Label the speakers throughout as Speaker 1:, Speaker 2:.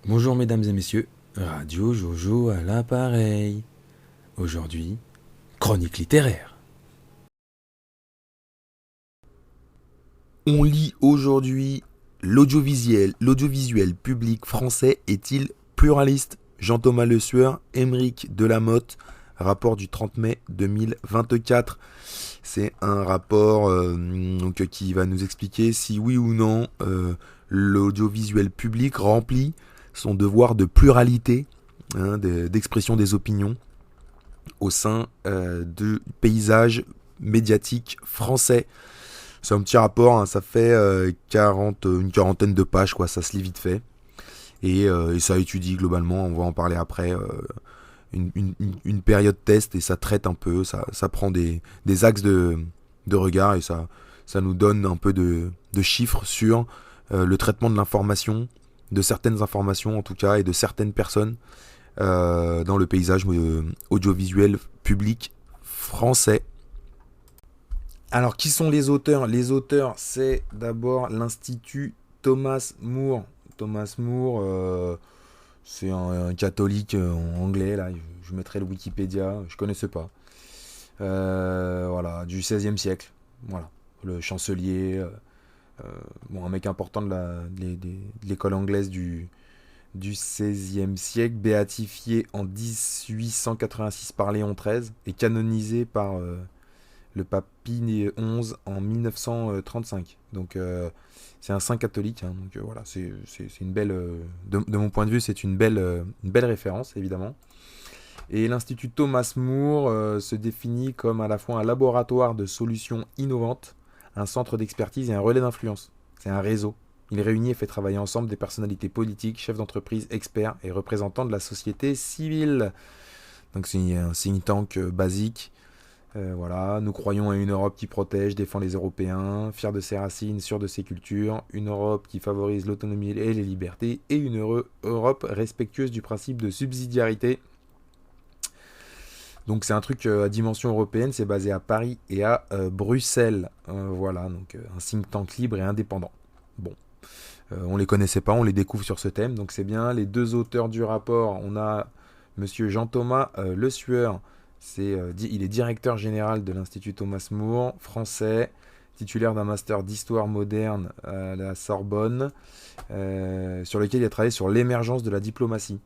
Speaker 1: Bonjour mesdames et messieurs, Radio Jojo à l'appareil. Aujourd'hui, chronique littéraire. On lit aujourd'hui l'audiovisuel public français est-il pluraliste? Jean-Thomas Le Sueur, Aymeric Delamotte, rapport du 30 mai 2024. C'est un rapport qui va nous expliquer si oui ou non l'audiovisuel public remplit son devoir de pluralité, d'expression des opinions au sein du paysage médiatique français. C'est un petit rapport, ça fait une quarantaine de pages, quoi, ça se lit vite fait. Et ça étudie globalement, on va en parler après, une période test, et ça traite un peu, ça prend des axes de regard, et ça nous donne un peu de chiffres sur le traitement de l'information, de certaines informations en tout cas, et de certaines personnes dans le paysage audiovisuel public français. Alors, qui sont les auteurs? Les auteurs, c'est d'abord l'Institut Thomas More. Thomas More, c'est un catholique anglais, là, je mettrai le Wikipédia, je connaissais pas. Voilà, du XVIe siècle, voilà, le chancelier, un mec important de l'école anglaise du XVIe siècle, béatifié en 1886 par Léon XIII et canonisé par le pape Pie XI en 1935. Donc c'est un saint catholique. Donc voilà, c'est une belle, de mon point de vue, c'est une belle référence évidemment. Et l'Institut Thomas More se définit comme à la fois un laboratoire de solutions innovantes, un centre d'expertise et un relais d'influence. C'est un réseau. Il réunit et fait travailler ensemble des personnalités politiques, chefs d'entreprise, experts et représentants de la société civile. Donc c'est un think tank basique. Voilà, nous croyons à une Europe qui protège, défend les Européens, fière de ses racines, sûre de ses cultures, une Europe qui favorise l'autonomie et les libertés, et une Europe respectueuse du principe de subsidiarité. Donc c'est un truc à dimension européenne, c'est basé à Paris et à Bruxelles. Voilà, donc un think tank libre et indépendant. Bon, on les connaissait pas, on les découvre sur ce thème, donc c'est bien. Les deux auteurs du rapport, on a Monsieur Jean-Thomas Le Sueur, il est directeur général de l'Institut Thomas More, français, titulaire d'un master d'histoire moderne à la Sorbonne, sur lequel il a travaillé sur l'émergence de la diplomatie.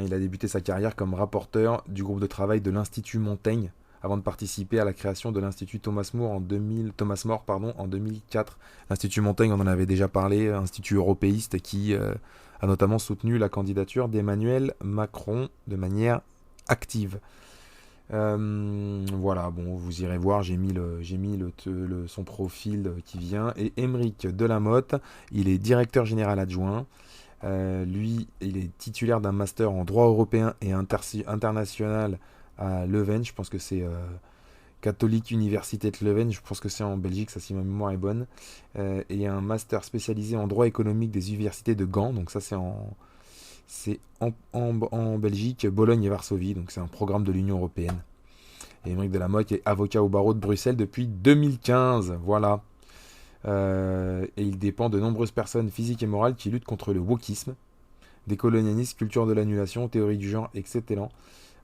Speaker 1: Il a débuté sa carrière comme rapporteur du groupe de travail de l'Institut Montaigne avant de participer à la création de l'Institut Thomas More en 2004. L'Institut Montaigne, on en avait déjà parlé, institut européiste qui a notamment soutenu la candidature d'Emmanuel Macron de manière active. Voilà, bon, vous irez voir, j'ai mis son profil qui vient. Et Aymeric Delamotte, il est directeur général adjoint. Lui, il est titulaire d'un master en droit européen et international à Leuven. Je pense que c'est Catholique Université de Leuven. Je pense que c'est en Belgique, ça si ma mémoire est bonne. Et un master spécialisé en droit économique des universités de Gand. Donc ça c'est en Belgique, Bologne et Varsovie. Donc c'est un programme de l'Union européenne. Et Aymeric Delamotte est avocat au barreau de Bruxelles depuis 2015. Voilà. Et il dépend de nombreuses personnes physiques et morales qui luttent contre le wokisme, décolonialisme, culture de l'annulation, théorie du genre, etc.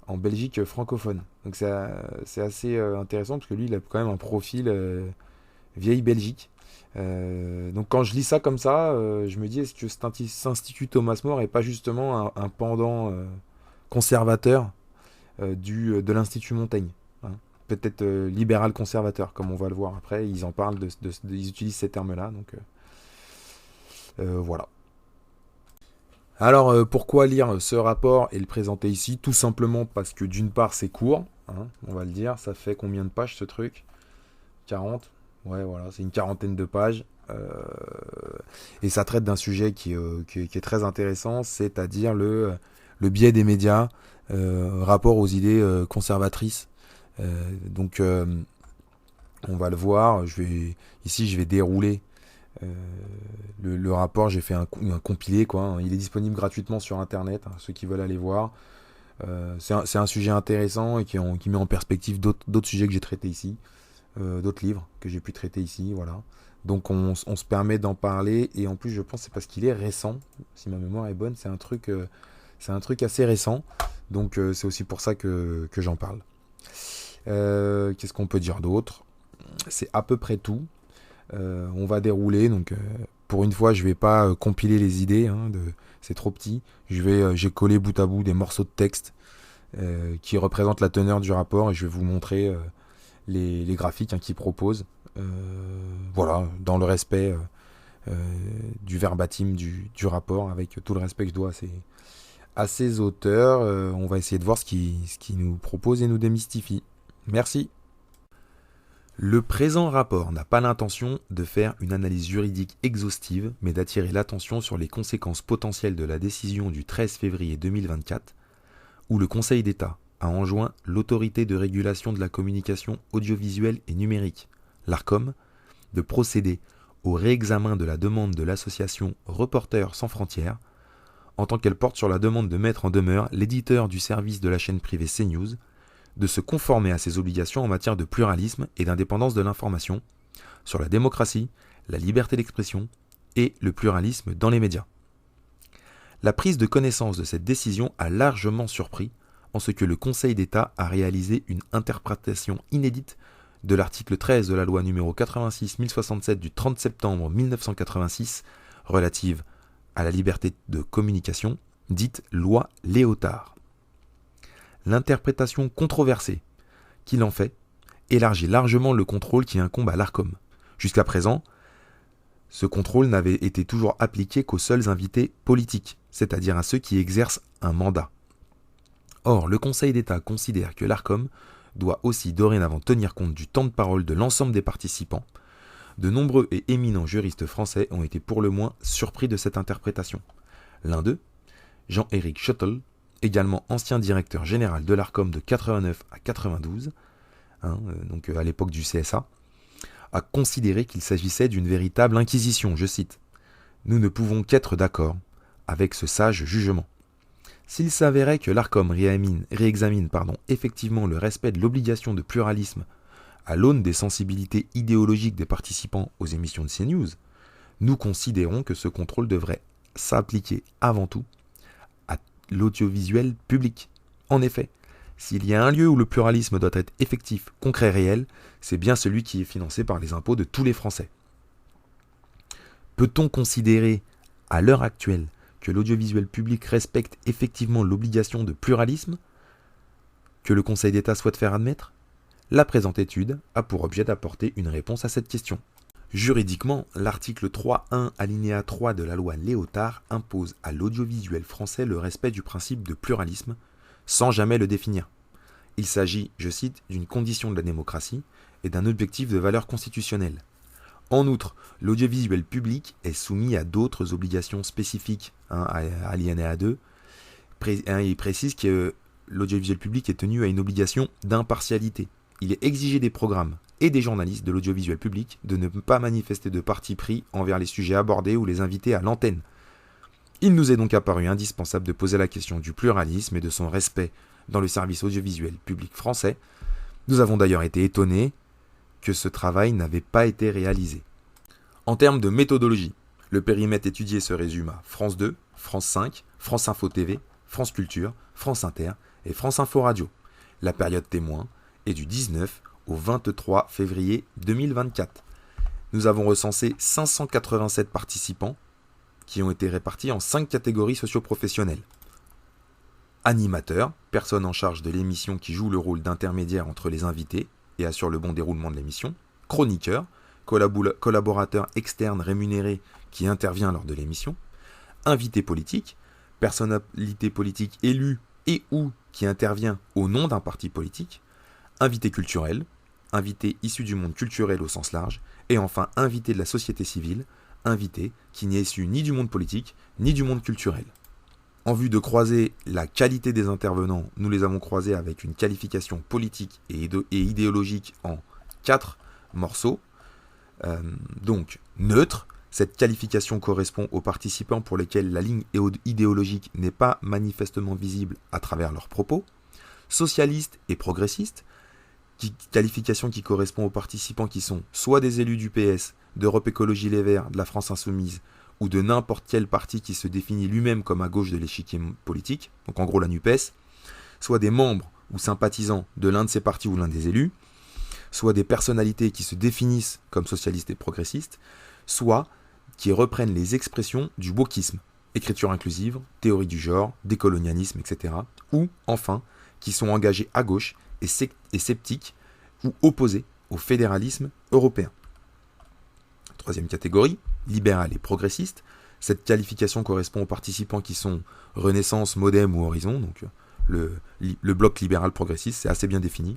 Speaker 1: en Belgique francophone. Donc c'est assez intéressant parce que lui, il a quand même un profil vieille Belgique. Donc quand je lis ça comme ça, je me dis, est-ce que cet institut Thomas More est pas justement un pendant conservateur de l'Institut Montaigne, hein. Peut-être libéral conservateur, comme on va le voir après. Ils en parlent, ils utilisent ces termes-là. Donc voilà. Alors pourquoi lire ce rapport et le présenter ici? Tout simplement parce que d'une part c'est court, hein, on va le dire. Ça fait combien de pages ce truc? 40. Ouais, voilà, c'est une quarantaine de pages. Et ça traite d'un sujet qui est très intéressant, c'est-à-dire le biais des médias, rapport aux idées conservatrices. Donc on va le voir. Ici je vais dérouler le rapport. J'ai fait un compilé, quoi, hein. Il est disponible gratuitement sur internet, hein, ceux qui veulent aller voir. C'est un sujet intéressant et qui met en perspective d'autres sujets que j'ai traités ici. d'autres livres que j'ai pu traiter ici, voilà. Donc on se permet d'en parler, et en plus je pense que c'est parce qu'il est récent, si ma mémoire est bonne, c'est un truc assez récent, donc c'est aussi pour ça que j'en parle. Qu'est-ce qu'on peut dire d'autre? C'est à peu près tout. On va dérouler, donc pour une fois je vais pas compiler les idées, hein, c'est trop petit. J'ai collé bout à bout des morceaux de texte qui représentent la teneur du rapport, et je vais vous montrer les graphiques, hein, qu'ils proposent. Voilà, dans le respect du verbatim du rapport, avec tout le respect que je dois à ces auteurs. On va essayer de voir ce qui nous propose et nous démystifie. Merci. Le présent rapport n'a pas l'intention de faire une analyse juridique exhaustive, mais d'attirer l'attention sur les conséquences potentielles de la décision du 13 février 2024, où le Conseil d'État a enjoint l'Autorité de régulation de la communication audiovisuelle et numérique, l'ARCOM, de procéder au réexamen de la demande de l'association Reporters sans frontières, en tant qu'elle porte sur la demande de mettre en demeure l'éditeur du service de la chaîne privée CNews, de se conformer à ses obligations en matière de pluralisme et d'indépendance de l'information, sur la démocratie, la liberté d'expression et le pluralisme dans les médias. La prise de connaissance de cette décision a largement surpris, en ce que le Conseil d'État a réalisé une interprétation inédite de l'article 13 de la loi numéro 86-1067 du 30 septembre 1986 relative à la liberté de communication, dite loi Léotard. L'interprétation controversée qu'il en fait élargit largement le contrôle qui incombe à l'ARCOM. Jusqu'à présent, ce contrôle n'avait été toujours appliqué qu'aux seuls invités politiques, c'est-à-dire à ceux qui exercent un mandat. Or, le Conseil d'État considère que l'ARCOM doit aussi dorénavant tenir compte du temps de parole de l'ensemble des participants. De nombreux et éminents juristes français ont été pour le moins surpris de cette interprétation. L'un d'eux, Jean-Éric Schottel, également ancien directeur général de l'ARCOM de 89 à 92, donc à l'époque du CSA, a considéré qu'il s'agissait d'une véritable inquisition, je cite. « Nous ne pouvons qu'être d'accord avec ce sage jugement. S'il s'avérait que l'ARCOM réexamine effectivement le respect de l'obligation de pluralisme à l'aune des sensibilités idéologiques des participants aux émissions de CNews, nous considérons que ce contrôle devrait s'appliquer avant tout à l'audiovisuel public. En effet, s'il y a un lieu où le pluralisme doit être effectif, concret, réel, c'est bien celui qui est financé par les impôts de tous les Français. Peut-on considérer, à l'heure actuelle, que l'audiovisuel public respecte effectivement l'obligation de pluralisme que le Conseil d'État souhaite faire admettre? La présente étude a pour objet d'apporter une réponse à cette question. Juridiquement, l'article 3.1 alinéa 3 de la loi Léotard impose à l'audiovisuel français le respect du principe de pluralisme, sans jamais le définir. Il s'agit, je cite, d'une condition de la démocratie et d'un objectif de valeur constitutionnelle. En outre, l'audiovisuel public est soumis à d'autres obligations spécifiques, à l'alinéa 2. Il précise que l'audiovisuel public est tenu à une obligation d'impartialité. Il est exigé des programmes et des journalistes de l'audiovisuel public de ne pas manifester de parti pris envers les sujets abordés ou les invités à l'antenne. Il nous est donc apparu indispensable de poser la question du pluralisme et de son respect dans le service audiovisuel public français. Nous avons d'ailleurs été étonnés que ce travail n'avait pas été réalisé. En termes de méthodologie, le périmètre étudié se résume à France 2, France 5, France Info TV, France Culture, France Inter et France Info Radio. La période témoin est du 19 au 23 février 2024. Nous avons recensé 587 participants qui ont été répartis en 5 catégories socio-professionnelles. Animateurs, personnes en charge de l'émission qui jouent le rôle d'intermédiaire entre les invités et assurent le bon déroulement de l'émission. Chroniqueurs, collaborateurs externes rémunérés qui intervient lors de l'émission. Invités politiques, personnalité politique élue et ou qui intervient au nom d'un parti politique. Invités culturels, invités issus du monde culturel au sens large. Et enfin, invités de la société civile, invités qui n'est issu ni du monde politique ni du monde culturel. En vue de croiser la qualité des intervenants, nous les avons croisés avec une qualification politique et idéologique en 4 morceaux. Donc, neutre, cette qualification correspond aux participants pour lesquels la ligne idéologique n'est pas manifestement visible à travers leurs propos. Socialiste et progressiste, qualification qui correspond aux participants qui sont soit des élus du PS, d'Europe Écologie Les Verts, de la France Insoumise, ou de n'importe quel parti qui se définit lui-même comme à gauche de l'échiquier politique, donc en gros la NUPES, soit des membres ou sympathisants de l'un de ces partis ou l'un des élus, soit des personnalités qui se définissent comme socialistes et progressistes, soit qui reprennent les expressions du wokisme, écriture inclusive, théorie du genre, décolonialisme, etc., ou enfin qui sont engagés à gauche et sceptiques ou opposés au fédéralisme européen. Troisième catégorie, libéral et progressiste. Cette qualification correspond aux participants qui sont Renaissance, Modem ou Horizon, donc le bloc libéral progressiste, c'est assez bien défini,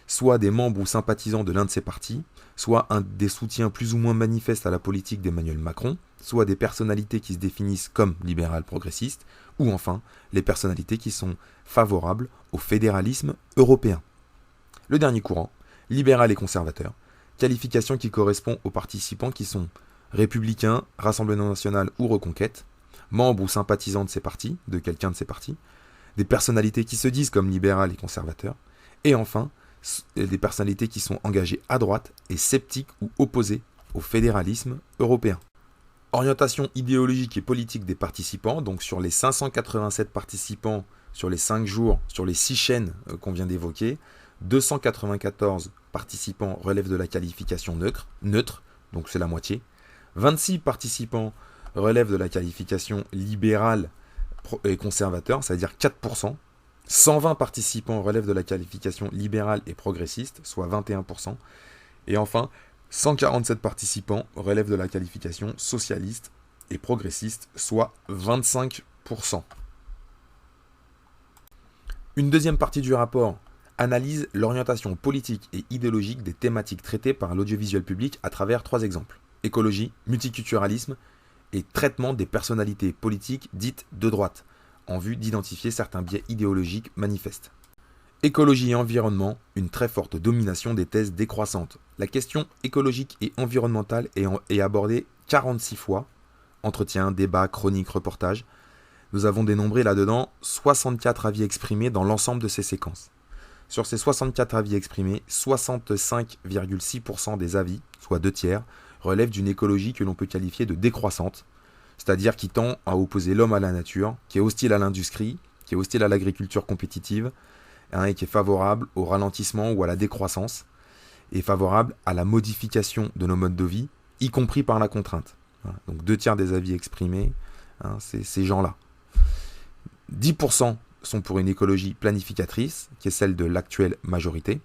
Speaker 1: soit des membres ou sympathisants de l'un de ces partis, soit des soutiens plus ou moins manifestes à la politique d'Emmanuel Macron, soit des personnalités qui se définissent comme libérales progressistes, ou enfin les personnalités qui sont favorables au fédéralisme européen. Le dernier courant, libéral et conservateur, qualification qui correspond aux participants qui sont républicains, Rassemblement National ou Reconquête, membres ou sympathisants de ces partis, de quelqu'un de ces partis, des personnalités qui se disent comme libérales et conservateurs, et enfin des personnalités qui sont engagées à droite et sceptiques ou opposées au fédéralisme européen. Orientation idéologique et politique des participants, donc sur les 587 participants, sur les 5 jours, sur les 6 chaînes qu'on vient d'évoquer, 294 participants relèvent de la qualification neutre, donc c'est la moitié. 26 participants relèvent de la qualification libérale et conservateur, c'est-à-dire 4%. 120 participants relèvent de la qualification libérale et progressiste, soit 21%. Et enfin, 147 participants relèvent de la qualification socialiste et progressiste, soit 25%. Une deuxième partie du rapport analyse l'orientation politique et idéologique des thématiques traitées par l'audiovisuel public à travers 3 exemples. Écologie, multiculturalisme et traitement des personnalités politiques dites de droite, en vue d'identifier certains biais idéologiques manifestes. Écologie et environnement, une très forte domination des thèses décroissantes. La question écologique et environnementale est abordée 46 fois, entretien, débat, chronique, reportage. Nous avons dénombré là-dedans 64 avis exprimés dans l'ensemble de ces séquences. Sur ces 64 avis exprimés, 65,6% des avis, soit 2 tiers, relèvent d'une écologie que l'on peut qualifier de décroissante, c'est-à-dire qui tend à opposer l'homme à la nature, qui est hostile à l'industrie, qui est hostile à l'agriculture compétitive, et qui est favorable au ralentissement ou à la décroissance, et favorable à la modification de nos modes de vie, y compris par la contrainte. Voilà. Donc 2 tiers des avis exprimés, c'est ces gens-là. 10% sont pour une écologie planificatrice, qui est celle de l'actuelle majorité,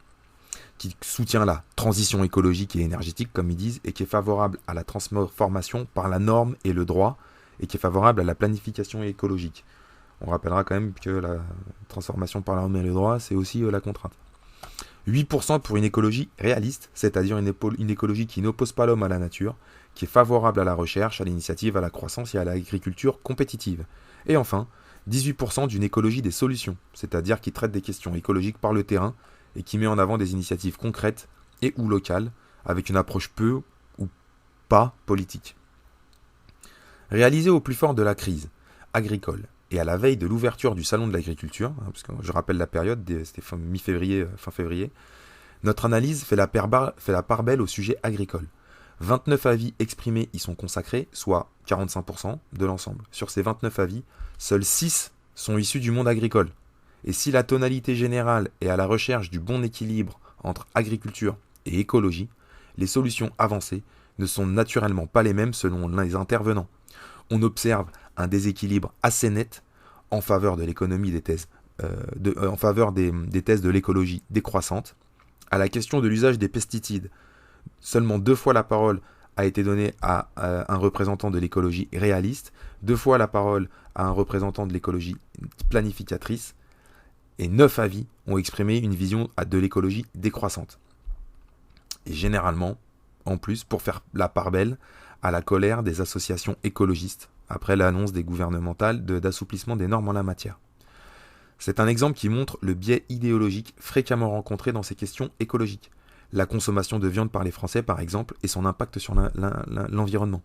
Speaker 1: qui soutient la transition écologique et énergétique, comme ils disent, et qui est favorable à la transformation par la norme et le droit, et qui est favorable à la planification écologique. On rappellera quand même que la transformation par la norme et le droit, c'est aussi la contrainte. 8% pour une écologie réaliste, c'est-à-dire une écologie qui n'oppose pas l'homme à la nature, qui est favorable à la recherche, à l'initiative, à la croissance et à l'agriculture compétitive. Et enfin, 18% d'une écologie des solutions, c'est-à-dire qui traite des questions écologiques par le terrain et qui met en avant des initiatives concrètes et ou locales, avec une approche peu ou pas politique. Réalisé au plus fort de la crise agricole et à la veille de l'ouverture du salon de l'agriculture, parce que je rappelle la période, c'était mi-février, fin février, notre analyse fait la part belle au sujet agricole. 29 avis exprimés y sont consacrés, soit 45% de l'ensemble. Sur ces 29 avis, seuls 6 sont issus du monde agricole. Et si la tonalité générale est à la recherche du bon équilibre entre agriculture et écologie, les solutions avancées ne sont naturellement pas les mêmes selon les intervenants. On observe un déséquilibre assez net en faveur de l'économie des thèses, en faveur des thèses de l'écologie décroissante. À la question de l'usage des pesticides, seulement 2 fois la parole a été donnée à un représentant de l'écologie réaliste, 2 fois la parole à un représentant de l'écologie planificatrice, et 9 avis ont exprimé une vision de l'écologie décroissante. Et généralement, en plus, pour faire la part belle à la colère des associations écologistes, après l'annonce des gouvernementales d'assouplissement des normes en la matière. C'est un exemple qui montre le biais idéologique fréquemment rencontré dans ces questions écologiques. La consommation de viande par les Français, par exemple, et son impact sur l'environnement.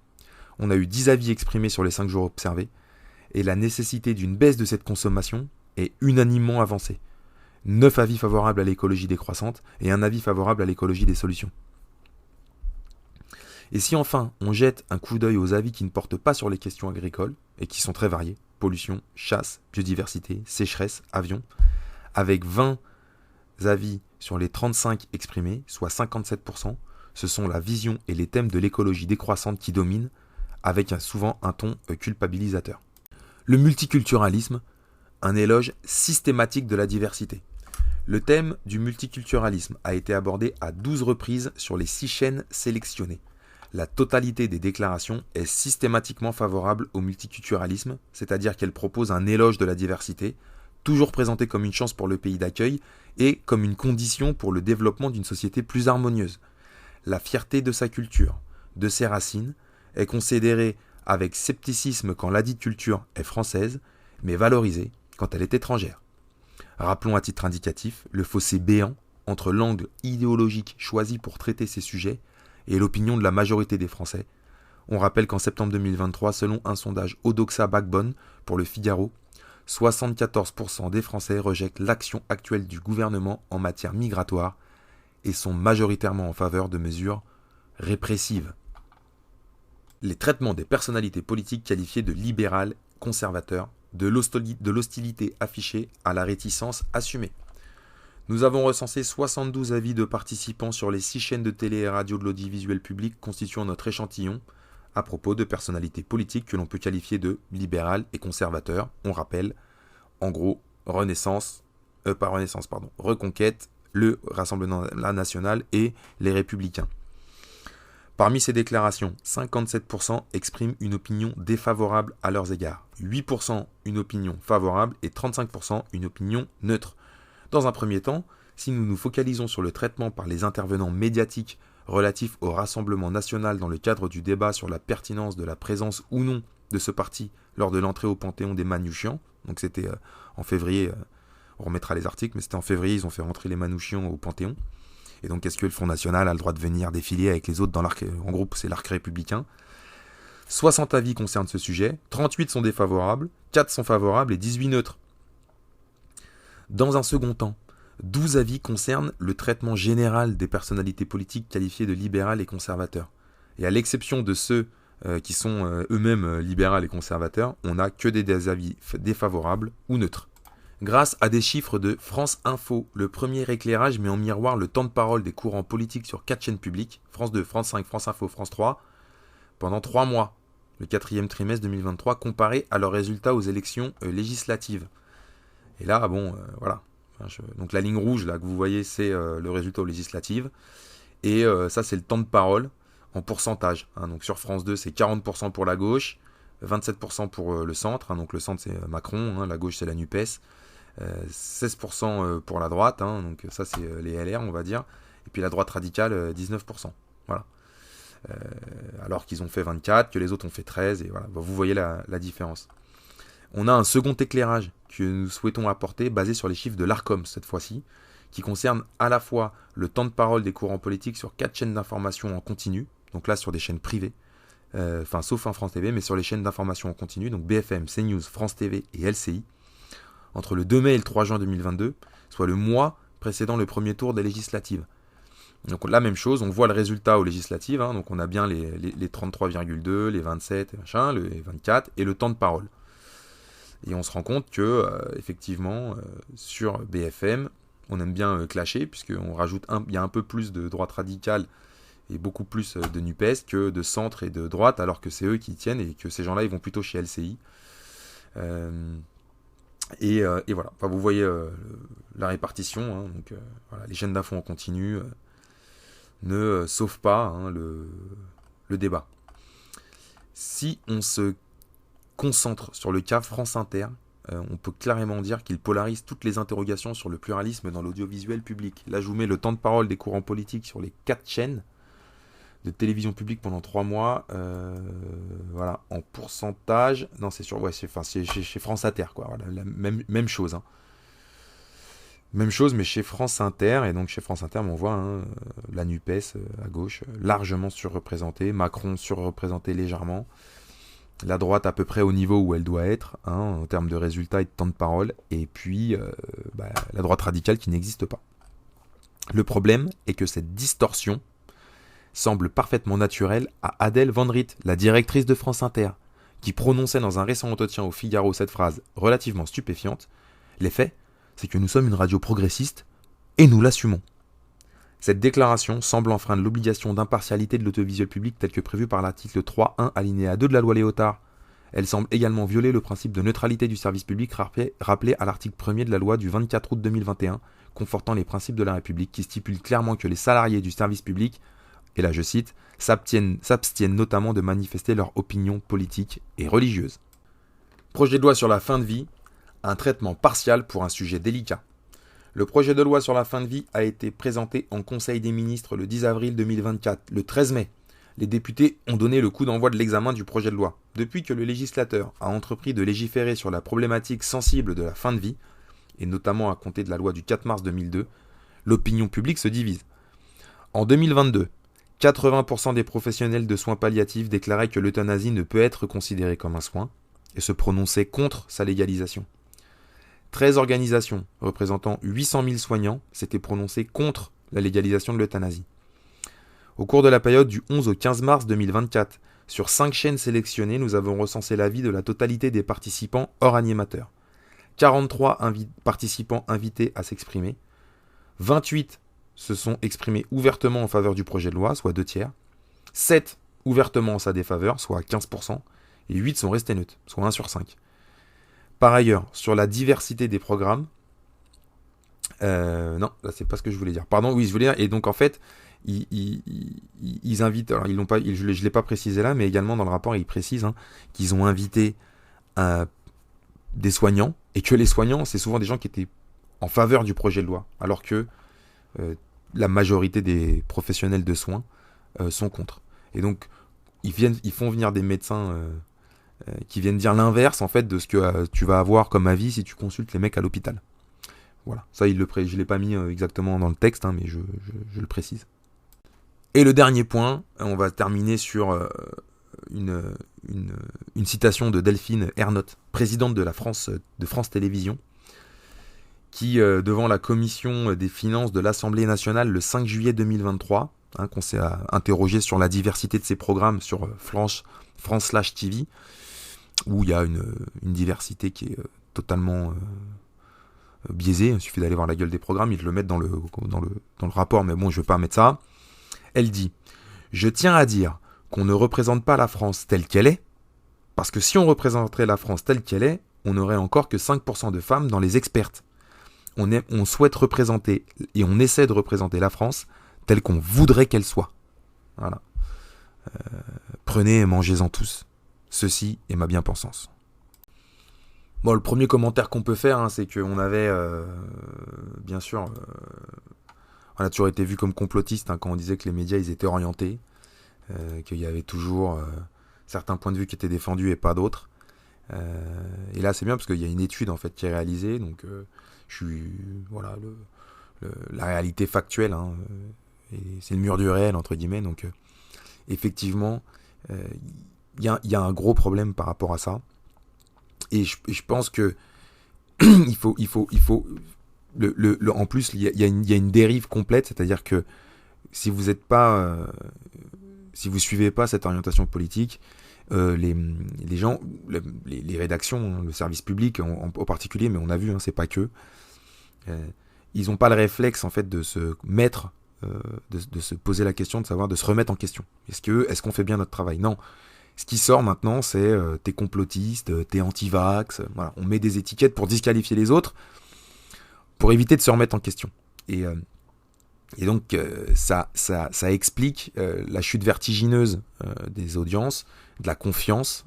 Speaker 1: On a eu 10 avis exprimés sur les 5 jours observés, et la nécessité d'une baisse de cette consommation est unanimement avancée. 9 avis favorables à l'écologie décroissante et un avis favorable à l'écologie des solutions. Et si enfin on jette un coup d'œil aux avis qui ne portent pas sur les questions agricoles, et qui sont très variés, pollution, chasse, biodiversité, sécheresse, avions, avec 20 avis sur les 35 exprimés, soit 57%, ce sont la vision et les thèmes de l'écologie décroissante qui dominent, avec souvent un ton culpabilisateur. Le multiculturalisme, un éloge systématique de la diversité. Le thème du multiculturalisme a été abordé à 12 reprises sur les 6 chaînes sélectionnées. La totalité des déclarations est systématiquement favorable au multiculturalisme, c'est-à-dire qu'elle propose un éloge de la diversité, toujours présentée comme une chance pour le pays d'accueil et comme une condition pour le développement d'une société plus harmonieuse. La fierté de sa culture, de ses racines, est considérée avec scepticisme quand ladite culture est française, mais valorisée quand elle est étrangère. Rappelons à titre indicatif le fossé béant entre l'angle idéologique choisi pour traiter ces sujets et l'opinion de la majorité des Français. On rappelle qu'en septembre 2023, selon un sondage Odoxa Backbone pour le Figaro, 74% des Français rejettent l'action actuelle du gouvernement en matière migratoire et sont majoritairement en faveur de mesures répressives. Les traitements des personnalités politiques qualifiées de libérales, conservateurs, de l'hostilité affichée à la réticence assumée. Nous avons recensé 72 avis de participants sur les 6 chaînes de télé et radio de l'audiovisuel public constituant notre échantillon à propos de personnalités politiques que l'on peut qualifier de libérales et conservateurs. On rappelle, en gros, Reconquête, le Rassemblement national et les Républicains. Parmi ces déclarations, 57% expriment une opinion défavorable à leurs égards, 8% une opinion favorable et 35% une opinion neutre. Dans un premier temps, si nous nous focalisons sur le traitement par les intervenants médiatiques relatifs au Rassemblement national dans le cadre du débat sur la pertinence de la présence ou non de ce parti lors de l'entrée au Panthéon des Manouchians, donc c'était en février, on remettra les articles, mais c'était en février, ils ont fait rentrer les Manouchians au Panthéon. Et donc est-ce que le Front National a le droit de venir défiler avec les autres dans l'arc, en groupe c'est l'arc républicain. 60 avis concernent ce sujet, 38 sont défavorables, 4 sont favorables et 18 neutres. Dans un second temps, 12 avis concernent le traitement général des personnalités politiques qualifiées de libérales et conservateurs. Et à l'exception de ceux qui sont eux-mêmes libérales et conservateurs, on n'a que des avis défavorables ou neutres. Grâce à des chiffres de France Info, le premier éclairage met en miroir le temps de parole des courants politiques sur 4 chaînes publiques, France 2, France 5, France Info, France 3, pendant 3 mois, le 4e trimestre 2023, comparé à leurs résultats aux élections législatives. Et là, voilà. Donc la ligne rouge là que vous voyez, c'est le résultat aux législatives. Et ça, c'est le temps de parole en pourcentage. Donc sur France 2, c'est 40% pour la gauche, 27% pour le centre. Donc le centre, c'est Macron, la gauche, c'est la NUPES. 16% pour la droite, donc ça c'est les LR on va dire, et puis la droite radicale 19%, voilà. Alors qu'ils ont fait 24, que les autres ont fait 13, et voilà, vous voyez la différence. On a un second éclairage que nous souhaitons apporter, basé sur les chiffres de l'Arcom cette fois-ci, qui concerne à la fois le temps de parole des courants politiques sur 4 chaînes d'information en continu, donc là sur des chaînes privées, sauf France TV, mais sur les chaînes d'information en continu, donc BFM, CNews, France TV et LCI, entre le 2 mai et le 3 juin 2022, soit le mois précédant le premier tour des législatives. Donc la même chose, on voit le résultat aux législatives, donc on a bien les 33,2, les 27, les 24, et le temps de parole. Et on se rend compte que, effectivement, sur BFM, on aime bien clasher, puisqu'on rajoute il y a un peu plus de droite radicale et beaucoup plus de NUPES que de centre et de droite, alors que c'est eux qui tiennent et que ces gens-là, ils vont plutôt chez LCI. Et voilà, vous voyez la répartition, donc voilà, les chaînes d'infos en continu ne sauvent pas le débat. Si on se concentre sur le cas France Inter, on peut clairement dire qu'il polarise toutes les interrogations sur le pluralisme dans l'audiovisuel public. Là, je vous mets le temps de parole des courants politiques sur les 4 chaînes de télévision publique pendant 3 mois, voilà, en pourcentage, non c'est chez France Inter, quoi, voilà, la même chose, même chose, mais chez France Inter, et donc chez France Inter, on voit la NUPES à gauche, largement surreprésentée, Macron surreprésenté légèrement, la droite à peu près au niveau où elle doit être, en termes de résultats et de temps de parole, et puis la droite radicale qui n'existe pas. Le problème est que cette distorsion semble parfaitement naturelle à Adèle Van Riet, la directrice de France Inter, qui prononçait dans un récent entretien au Figaro cette phrase relativement stupéfiante: « Les faits, c'est que nous sommes une radio progressiste et nous l'assumons ». Cette déclaration semble enfreindre l'obligation d'impartialité de l'audiovisuel public telle que prévue par l'article 3.1 alinéa 2 de la loi Léotard. Elle semble également violer le principe de neutralité du service public rappelé à l'article 1er de la loi du 24 août 2021, confortant les principes de la République, qui stipule clairement que les salariés du service public, et là je cite, s'abstiennent notamment de manifester leur opinion politique et religieuse. Projet de loi sur la fin de vie, un traitement partial pour un sujet délicat. Le projet de loi sur la fin de vie a été présenté en Conseil des ministres le 10 avril 2024. Le 13 mai, les députés ont donné le coup d'envoi de l'examen du projet de loi. Depuis que le législateur a entrepris de légiférer sur la problématique sensible de la fin de vie, et notamment à compter de la loi du 4 mars 2002, l'opinion publique se divise. En 2022, 80% des professionnels de soins palliatifs déclaraient que l'euthanasie ne peut être considérée comme un soin et se prononçaient contre sa légalisation. 13 organisations représentant 800 000 soignants s'étaient prononcées contre la légalisation de l'euthanasie. Au cours de la période du 11 au 15 mars 2024, sur 5 chaînes sélectionnées, nous avons recensé l'avis de la totalité des participants hors animateurs. 43 participants invités à s'exprimer. 28 se sont exprimés ouvertement en faveur du projet de loi, soit 2/3. 7 ouvertement en sa défaveur, soit 15%. Et 8 sont restés neutres, soit 1 sur 5. Par ailleurs, sur la diversité des programmes... non, là c'est pas ce que je voulais dire. Pardon, oui, je voulais dire. Et donc en fait, ils invitent... Alors, ils l'ont pas, je ne l'ai pas précisé là, mais également dans le rapport, ils précisent qu'ils ont invité des soignants, et que les soignants, c'est souvent des gens qui étaient en faveur du projet de loi, alors que la majorité des professionnels de soins sont contre. Et donc, ils font venir des médecins qui viennent dire l'inverse en fait de ce que tu vas avoir comme avis si tu consultes les mecs à l'hôpital. Voilà, ça je ne l'ai pas mis exactement dans le texte, mais je le précise. Et le dernier point, on va terminer sur une citation de Delphine Ernotte, présidente de France Télévisions, qui, devant la commission des finances de l'Assemblée nationale le 5 juillet 2023, qu'on s'est interrogé sur la diversité de ses programmes sur France/TV, où il y a une diversité qui est totalement biaisée. Il suffit d'aller voir la gueule des programmes, ils le mettent dans le rapport, mais bon, je ne vais pas mettre ça. Elle dit « Je tiens à dire qu'on ne représente pas la France telle qu'elle est, parce que si on représenterait la France telle qu'elle est, on n'aurait encore que 5% de femmes dans les expertes. On souhaite représenter, et on essaie de représenter la France telle qu'on voudrait qu'elle soit. Voilà. Prenez et mangez-en tous. Ceci est ma bien-pensance. » Bon, le premier commentaire qu'on peut faire, c'est qu'on avait, bien sûr, on a toujours été vu comme complotiste quand on disait que les médias ils étaient orientés, qu'il y avait toujours certains points de vue qui étaient défendus et pas d'autres. Et là, c'est bien parce qu'il y a une étude en fait qui est réalisée, donc je suis voilà la réalité factuelle, et c'est le mur du réel entre guillemets. Donc effectivement, il y a un gros problème par rapport à ça. Et je pense que il faut en plus il y a une dérive complète, c'est-à-dire que si vous êtes pas si vous suivez pas cette orientation politique, les gens, les rédactions, le service public en particulier, mais on a vu, c'est pas que, ils n'ont pas le réflexe en fait de se mettre, de se poser la question, de se remettre en question. Est-ce qu'on fait bien notre travail ? Non. Ce qui sort maintenant, c'est t'es complotiste, t'es anti-vax. Voilà. On met des étiquettes pour disqualifier les autres, pour éviter de se remettre en question. Et donc, ça explique la chute vertigineuse des audiences, de la confiance.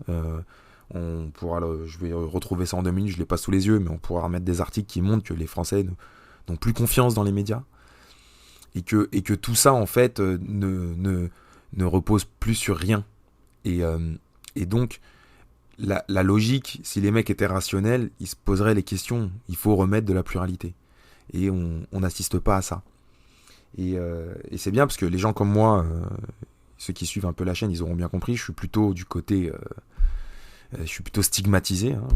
Speaker 1: Je vais retrouver ça en 2 minutes, je ne l'ai pas sous les yeux, mais on pourra remettre des articles qui montrent que les Français n'ont plus confiance dans les médias. Et que tout ça, en fait, ne repose plus sur rien. Et donc, la logique, si les mecs étaient rationnels, ils se poseraient les questions. Il faut remettre de la pluralité. Et on n'assiste pas à ça. Et c'est bien parce que les gens comme moi, ceux qui suivent un peu la chaîne, ils auront bien compris, je suis plutôt du côté Je suis plutôt stigmatisé. Hein.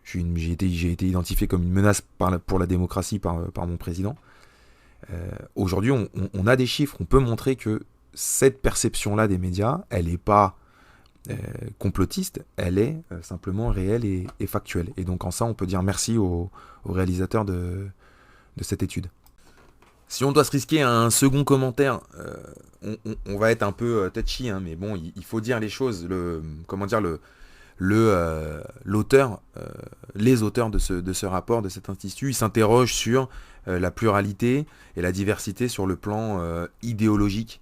Speaker 1: J'ai été identifié comme une menace pour la démocratie par mon président. Aujourd'hui, on a des chiffres, on peut montrer que cette perception-là des médias, elle n'est pas complotiste, elle est simplement réelle et factuelle. Et donc en ça, on peut dire merci au réalisateur de cette étude. Si on doit se risquer à un second commentaire, on va être un peu touchy, hein, mais bon, il faut dire les choses. L'auteur, les auteurs de ce rapport, de cet institut, ils s'interrogent sur la pluralité et la diversité sur le plan idéologique.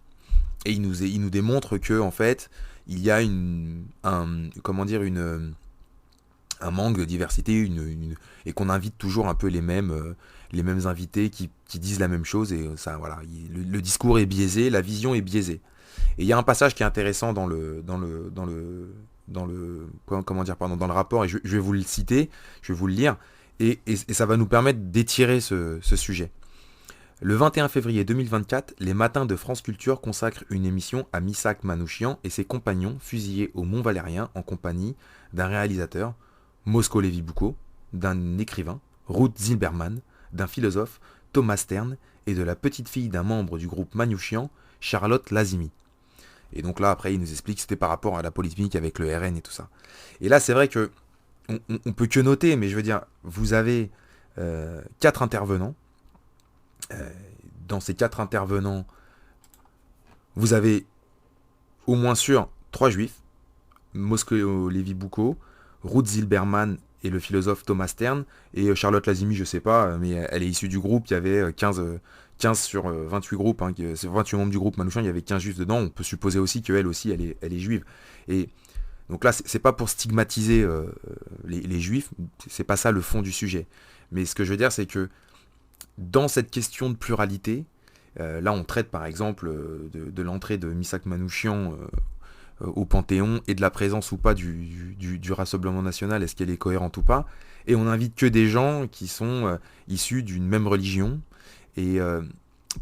Speaker 1: Et ils nous démontrent que en fait, il y a un manque de diversité, et qu'on invite toujours un peu les mêmes invités qui disent la même chose, et ça, voilà, le discours est biaisé, la vision est biaisée. Et il y a un passage qui est intéressant dans le rapport, et je vais vous le citer, je vais vous le lire, et ça va nous permettre d'étirer ce sujet. Le 21 février 2024, les matins de France Culture consacrent une émission à Missak Manouchian et ses compagnons fusillés au Mont-Valérien en compagnie d'un réalisateur, Moscou Lévy-Boucaud, d'un écrivain, Ruth Zilberman, d'un philosophe, Thomas Stern, et de la petite fille d'un membre du groupe Manouchian, Charlotte Lazimi. Et donc là, après, il nous explique que c'était par rapport à la polémique avec le RN et tout ça. Et là, c'est vrai que on peut que noter, mais je veux dire, vous avez 4 intervenants. Dans ces 4 intervenants, vous avez au moins sûr 3 juifs, Moscou Lévy-Boucaud, Ruth Zilberman et le philosophe Thomas Stern, et Charlotte Lazimi, je sais pas, mais elle est issue du groupe, il y avait 15 sur 28 groupes, hein, 28 membres du groupe Manouchian, il y avait 15 juifs dedans, on peut supposer aussi qu'elle aussi, elle est juive. Et donc là, c'est pas pour stigmatiser les juifs, c'est pas ça le fond du sujet. Mais ce que je veux dire, c'est que dans cette question de pluralité, là on traite par exemple de l'entrée de Missak Manouchian au Panthéon, et de la présence ou pas du Rassemblement National, est-ce qu'elle est cohérente ou pas, et on invite que des gens qui sont issus d'une même religion, et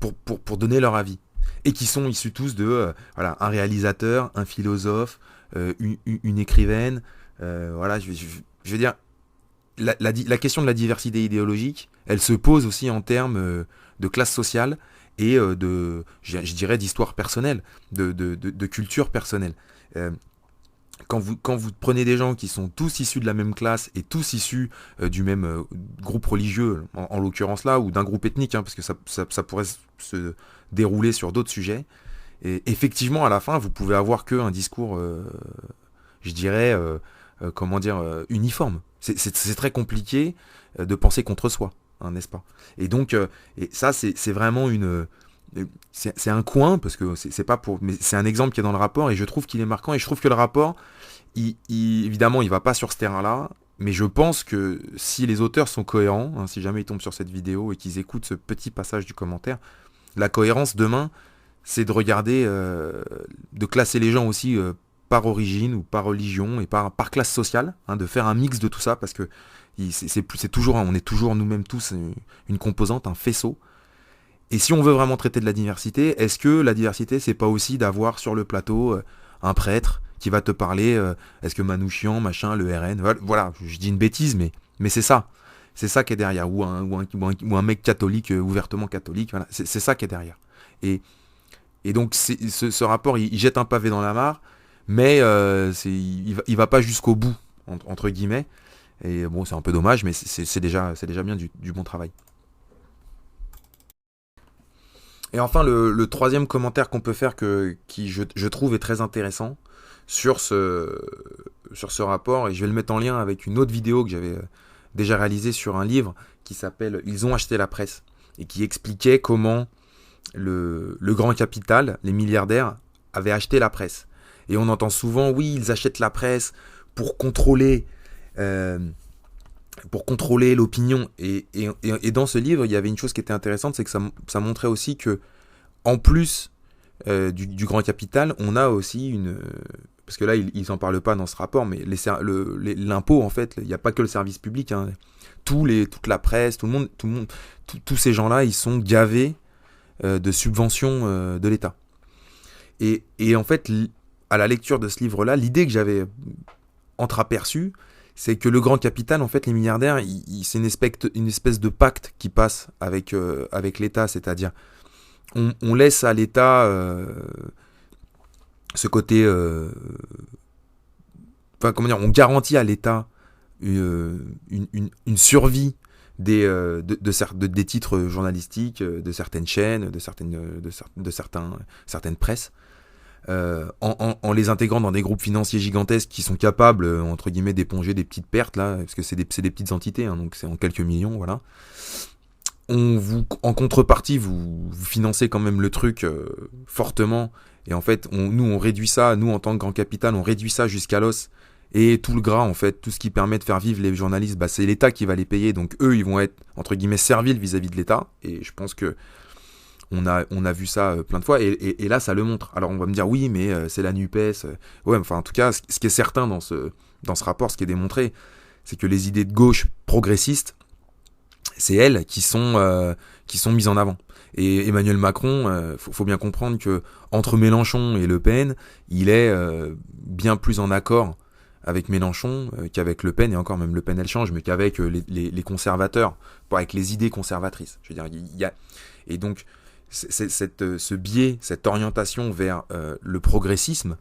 Speaker 1: pour donner leur avis, et qui sont issus tous de un réalisateur, un philosophe, une écrivaine, voilà, je veux dire, la question de la diversité idéologique, elle se pose aussi en termes de classe sociale et je dirais, d'histoire personnelle, de culture personnelle. Quand vous prenez des gens qui sont tous issus de la même classe et tous issus du même groupe religieux, en l'occurrence là, ou d'un groupe ethnique, hein, parce que ça pourrait se dérouler sur d'autres sujets, et effectivement, à la fin, vous pouvez avoir qu'un discours, je dirais, uniforme. C'est très compliqué de penser contre soi, hein, n'est-ce pas? Et donc, et ça, c'est vraiment c'est un coin, parce que c'est pas pour, mais c'est un exemple qui est dans le rapport, et je trouve qu'il est marquant, et je trouve que le rapport, évidemment, il va pas sur ce terrain-là, mais je pense que si les auteurs sont cohérents, hein, si jamais ils tombent sur cette vidéo et qu'ils écoutent ce petit passage du commentaire, la cohérence demain, c'est de regarder, de classer les gens aussi par origine ou par religion et par classe sociale, hein, de faire un mix de tout ça, parce que c'est toujours, on est toujours nous-mêmes tous une composante, un faisceau. Et si on veut vraiment traiter de la diversité, est-ce que la diversité, c'est pas aussi d'avoir sur le plateau un prêtre qui va te parler, est-ce que Manouchian, machin, le RN, voilà, je dis une bêtise, mais c'est ça. C'est ça qui est derrière, ou un mec catholique, ouvertement catholique, voilà, c'est ça qui est derrière. Et donc ce rapport, il jette un pavé dans la mare, mais il va pas jusqu'au bout, entre guillemets. Et bon, c'est un peu dommage, mais c'est déjà bien du bon travail. Et enfin, le troisième commentaire qu'on peut faire, qui je trouve est très intéressant sur ce rapport, et je vais le mettre en lien avec une autre vidéo que j'avais déjà réalisée sur un livre qui s'appelle « Ils ont acheté la presse », et qui expliquait comment le grand capital, les milliardaires, avaient acheté la presse. Et on entend souvent, oui, ils achètent la presse pour contrôler l'opinion. Et dans ce livre, il y avait une chose qui était intéressante, c'est que ça montrait aussi que, en plus du grand capital, on a aussi parce que là, ils n'en parlent pas dans ce rapport, mais l'impôt, en fait, il n'y a pas que le service public, hein. Toute la presse, tout le monde, tous ces gens-là, ils sont gavés de subventions de l'État. Et en fait, à la lecture de ce livre-là, l'idée que j'avais entreaperçu, c'est que le grand capital, en fait, les milliardaires, c'est une espèce de pacte qui passe avec l'État, c'est-à-dire on laisse à l'État ce côté, enfin comment dire, on garantit à l'État une survie des titres journalistiques, de certaines chaînes, certaines presses, en les intégrant dans des groupes financiers gigantesques qui sont capables, entre guillemets, d'éponger des petites pertes, là, parce que c'est des petites entités, hein, donc c'est en quelques millions, voilà. En contrepartie, vous financez quand même le truc fortement, et en fait, on réduit ça, nous en tant que grand capital, on réduit ça jusqu'à l'os, et tout le gras, en fait, tout ce qui permet de faire vivre les journalistes, bah, c'est l'État qui va les payer, donc eux, ils vont être, entre guillemets, serviles vis-à-vis de l'État, et je pense que on a vu ça plein de fois, et là, ça le montre. Alors, on va me dire, oui, mais c'est la NUPES. Ouais, enfin, en tout cas, ce qui est certain dans ce rapport, ce qui est démontré, c'est que les idées de gauche progressistes, c'est elles qui sont mises en avant. Et Emmanuel Macron, faut bien comprendre que entre Mélenchon et Le Pen, il est bien plus en accord avec Mélenchon qu'avec Le Pen, et encore même Le Pen elle change, mais qu'avec les conservateurs, pas avec les idées conservatrices. Je veux dire, il y a... Et donc, ce biais, cette orientation vers le progressisme,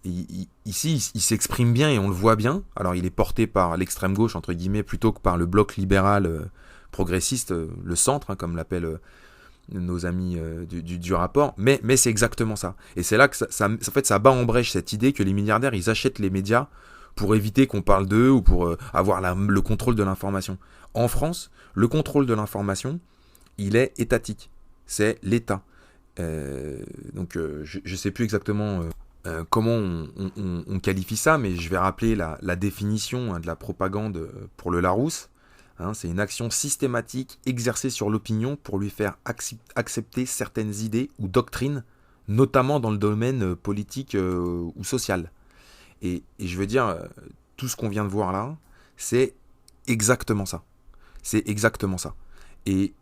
Speaker 1: ici, il s'exprime bien et on le voit bien. Alors, il est porté par l'extrême gauche, entre guillemets, plutôt que par le bloc libéral progressiste, le centre, hein, comme l'appellent nos amis du rapport. Mais c'est exactement ça. Et c'est là que en fait, ça bat en brèche cette idée que les milliardaires, ils achètent les médias pour éviter qu'on parle d'eux ou pour avoir le contrôle de l'information. En France, le contrôle de l'information, il est étatique. C'est l'État. Donc je ne sais plus exactement comment on qualifie ça, mais je vais rappeler la définition, hein, de la propagande pour le Larousse. Hein, c'est une action systématique exercée sur l'opinion pour lui faire accepter certaines idées ou doctrines, notamment dans le domaine politique ou social. Et je veux dire, tout ce qu'on vient de voir là, c'est exactement ça. C'est exactement ça. Et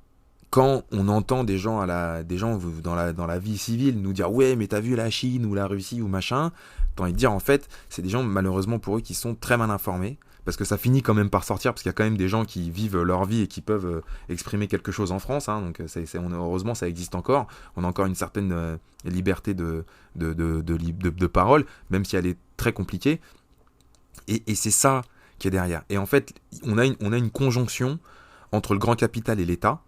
Speaker 1: quand on entend des gens dans la vie civile nous dire ouais mais t'as vu la Chine ou la Russie ou machin, t'as envie de dire en fait c'est des gens malheureusement pour eux qui sont très mal informés, parce que ça finit quand même par sortir, parce qu'il y a quand même des gens qui vivent leur vie et qui peuvent exprimer quelque chose en France, hein, donc heureusement ça existe encore, on a encore une certaine liberté de parole, même si elle est très compliquée, et c'est ça qui est derrière. Et en fait on a une conjonction entre le grand capital et l'État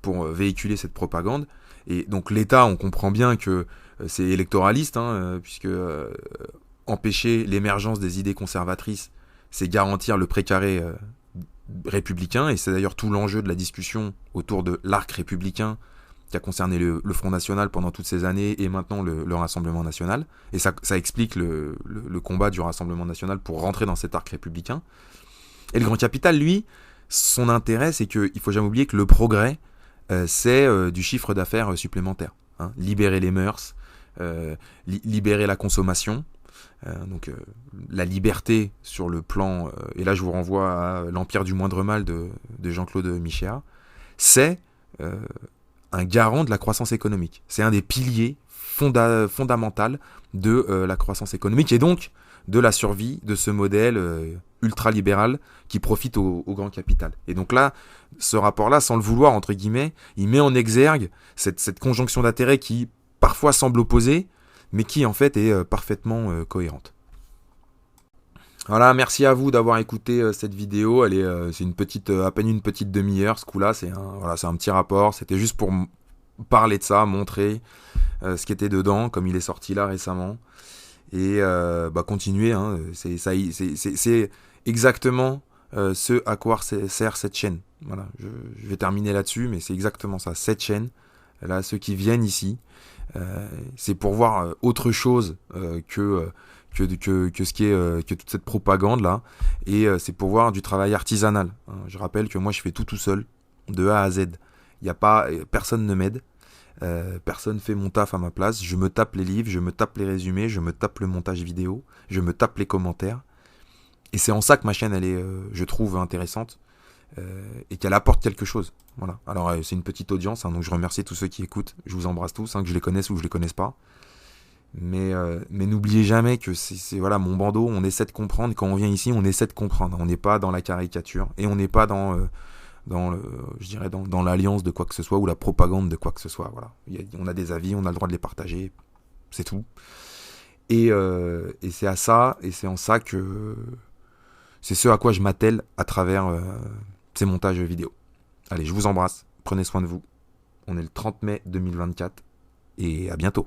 Speaker 1: pour véhiculer cette propagande. Et donc l'État, on comprend bien que c'est électoraliste, hein, puisque empêcher l'émergence des idées conservatrices, c'est garantir le précaré républicain, et c'est d'ailleurs tout l'enjeu de la discussion autour de l'arc républicain qui a concerné le Front National pendant toutes ces années, et maintenant le Rassemblement National. Et ça explique le combat du Rassemblement National pour rentrer dans cet arc républicain. Et le grand capital, lui, son intérêt, c'est qu'il ne faut jamais oublier que le progrès, c'est du chiffre d'affaires supplémentaire. Hein. Libérer les mœurs, libérer la consommation, donc la liberté sur le plan, et là je vous renvoie à l'Empire du moindre mal de Jean-Claude Michéa, c'est un garant de la croissance économique. C'est un des piliers fondamental de la croissance économique, et donc de la survie de ce modèle ultra-libéral qui profite au grand capital. Et donc là, ce rapport-là, sans le vouloir, entre guillemets, il met en exergue cette conjonction d'intérêts qui parfois semble opposée, mais qui en fait est parfaitement cohérente. Voilà, merci à vous d'avoir écouté cette vidéo. Elle est, c'est à peine une petite demi-heure, ce coup-là. C'est un petit rapport. C'était juste pour parler de ça, montrer ce qui était dedans, comme il est sorti là récemment. Et continuer, hein, c'est exactement ce à quoi sert cette chaîne. Voilà, je vais terminer là-dessus, mais c'est exactement ça. Cette chaîne, là, ceux qui viennent ici, c'est pour voir autre chose que ce qui est que toute cette propagande là, et c'est pour voir du travail artisanal. Hein. Je rappelle que moi je fais tout seul, de A à Z. Il y a pas, personne ne m'aide. Personne fait mon taf à ma place, je me tape les livres, je me tape les résumés, je me tape le montage vidéo, je me tape les commentaires, et c'est en ça que ma chaîne elle est, je trouve, intéressante, et qu'elle apporte quelque chose. Voilà. Alors c'est une petite audience, hein, donc je remercie tous ceux qui écoutent, je vous embrasse tous, hein, que je les connaisse ou que je les connaisse pas, Mais n'oubliez jamais que c'est voilà mon bandeau, on essaie de comprendre, quand on vient ici, on essaie de comprendre. On n'est pas dans la caricature et on n'est pas je dirais dans l'alliance de quoi que ce soit ou la propagande de quoi que ce soit. Voilà. On a des avis, on a le droit de les partager, c'est tout. Et c'est à ça, et c'est en ça que c'est ce à quoi je m'attelle à travers ces montages vidéo. Allez, je vous embrasse, prenez soin de vous. On est le 30 mai 2024 et à bientôt.